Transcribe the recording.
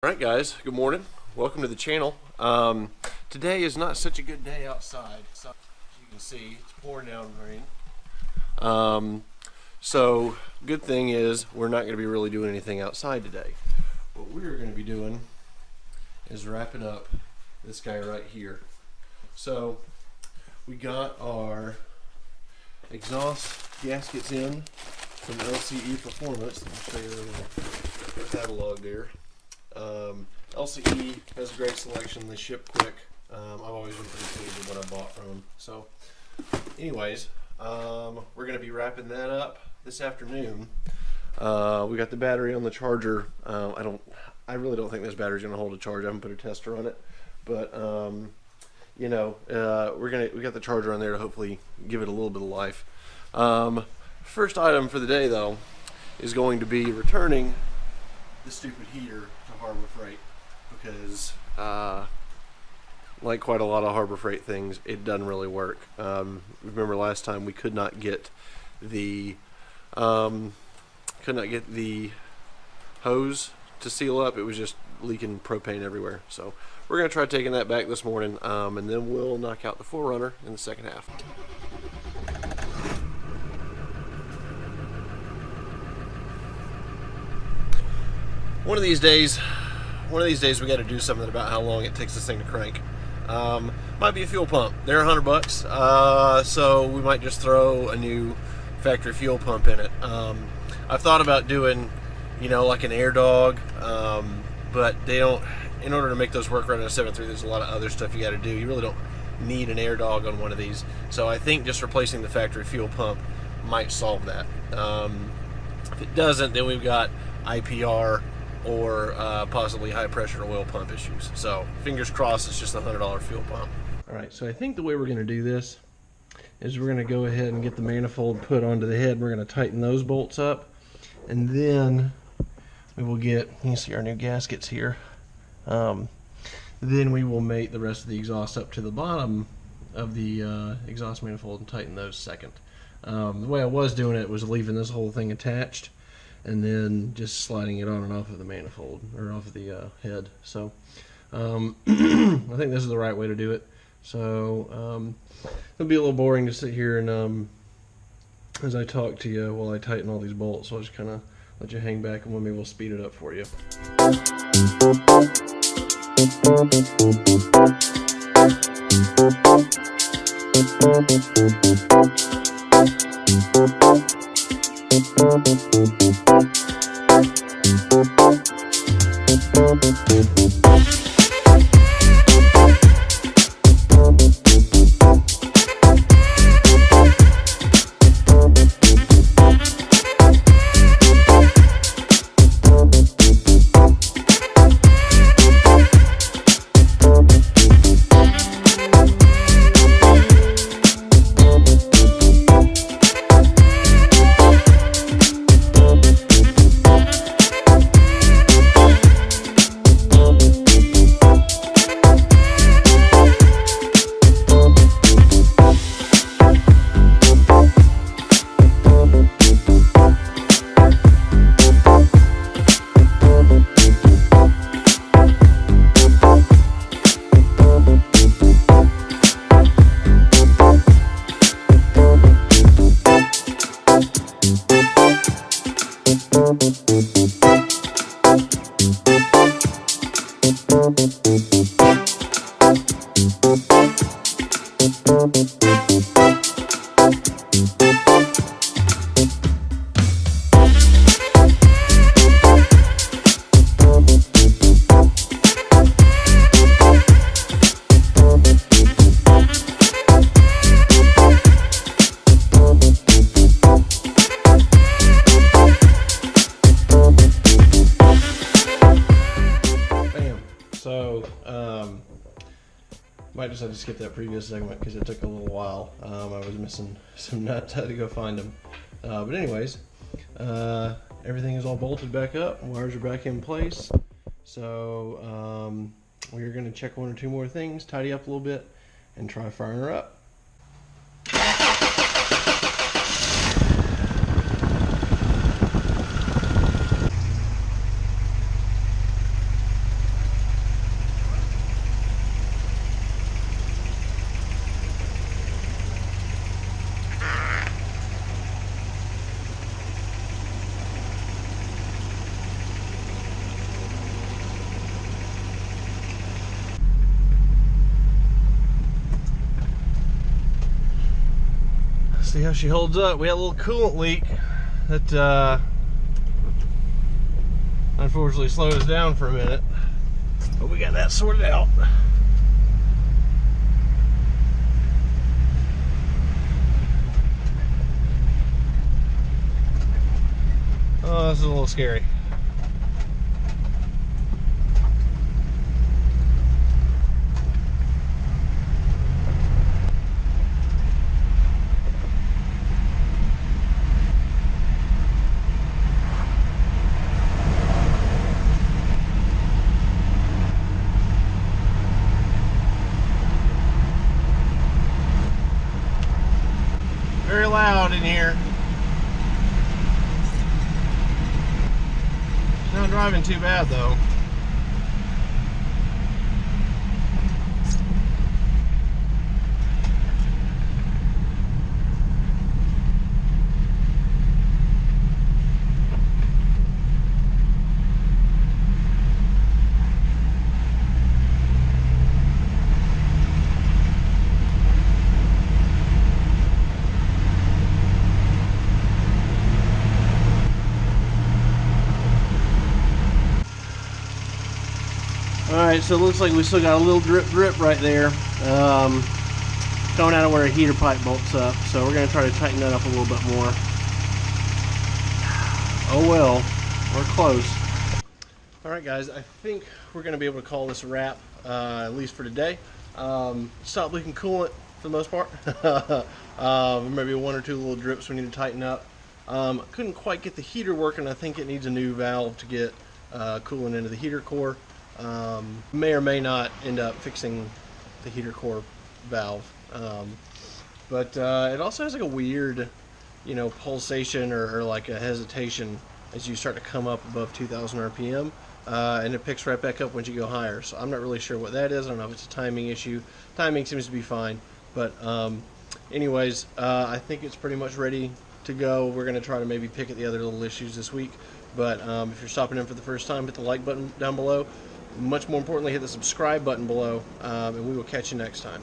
Alright guys, good morning. Welcome to the channel. Today is not such a good day outside. So, as you can see, it's pouring down rain. So, good thing is we're not going to be really doing anything outside today. What we're going to be doing is wrapping up this guy right here. So, we got our exhaust gaskets in from LCE Performance. Let me show you the catalog there. LCE has a great selection. They ship quick. I've always been pretty pleased with what I bought from them. So, anyways, we're going to be wrapping that up this afternoon. We got the battery on the charger. I really don't think this battery's going to hold a charge. I haven't put a tester on it, but we got the charger on there to hopefully give it a little bit of life. First item for the day, though, is going to be returning the stupid heater to Harbor Freight, because like quite a lot of Harbor Freight things, it doesn't really work. Remember last time we could not get the hose to seal up. It was just leaking propane everywhere. So we're gonna try taking that back this morning, and then we'll knock out the 4Runner in the second half. One of these days we got to do something about how long it takes this thing to crank. Might be a fuel pump. They're $100, so we might just throw a new factory fuel pump in it. I've thought about doing, like an air dog, but they don't. In order to make those work right on a 7.3, there's a lot of other stuff you got to do. You really don't need an air dog on one of these. So I think just replacing the factory fuel pump might solve that. If it doesn't, then we've got IPR or possibly high pressure oil pump issues. So fingers crossed it's just a $100 fuel pump. Alright, so I think the way we're going to do this is we're going to go ahead and get the manifold put onto the head. We're going to tighten those bolts up, and then we will get, you can see our new gaskets here. Then we will mate the rest of the exhaust up to the bottom of the exhaust manifold and tighten those second. The way I was doing it was leaving this whole thing attached and then just sliding it on and off of the manifold, or off of the head. So I think this is the right way to do it. So it'll be a little boring to sit here and as I talk to you while I tighten all these bolts, so I'll just kind of let you hang back, and maybe we'll speed it up for you. Might just have to skip that previous segment because it took a little while. I was missing some nuts, had to go find them. But anyways, everything is all bolted back up, wires are back in place. So we're going to check one or two more things, tidy up a little bit, and try firing her up. See how she holds up. We had a little coolant leak that unfortunately slowed us down for a minute, but we got that sorted out. Oh, this is a little scary. Very loud in here. Not driving too bad though. Alright, so it looks like we still got a little drip right there, coming out of where a heater pipe bolts up, so we're going to try to tighten that up a little bit more. Oh well, we're close. Alright guys, I think we're going to be able to call this a wrap, at least for today. Stop leaking coolant for the most part. Maybe one or two little drips we need to tighten up. Couldn't quite get the heater working. I think it needs a new valve to get coolant into the heater core. May or may not end up fixing the heater core valve, but it also has like a weird, pulsation or like a hesitation as you start to come up above 2,000 RPM, and it picks right back up once you go higher. So I'm not really sure what that is. I don't know if it's a timing issue. Timing seems to be fine, but anyways, I think it's pretty much ready to go. We're going to try to maybe pick at the other little issues this week, but if you're stopping in for the first time, hit the like button down below. Much more importantly, hit the subscribe button below, and we will catch you next time.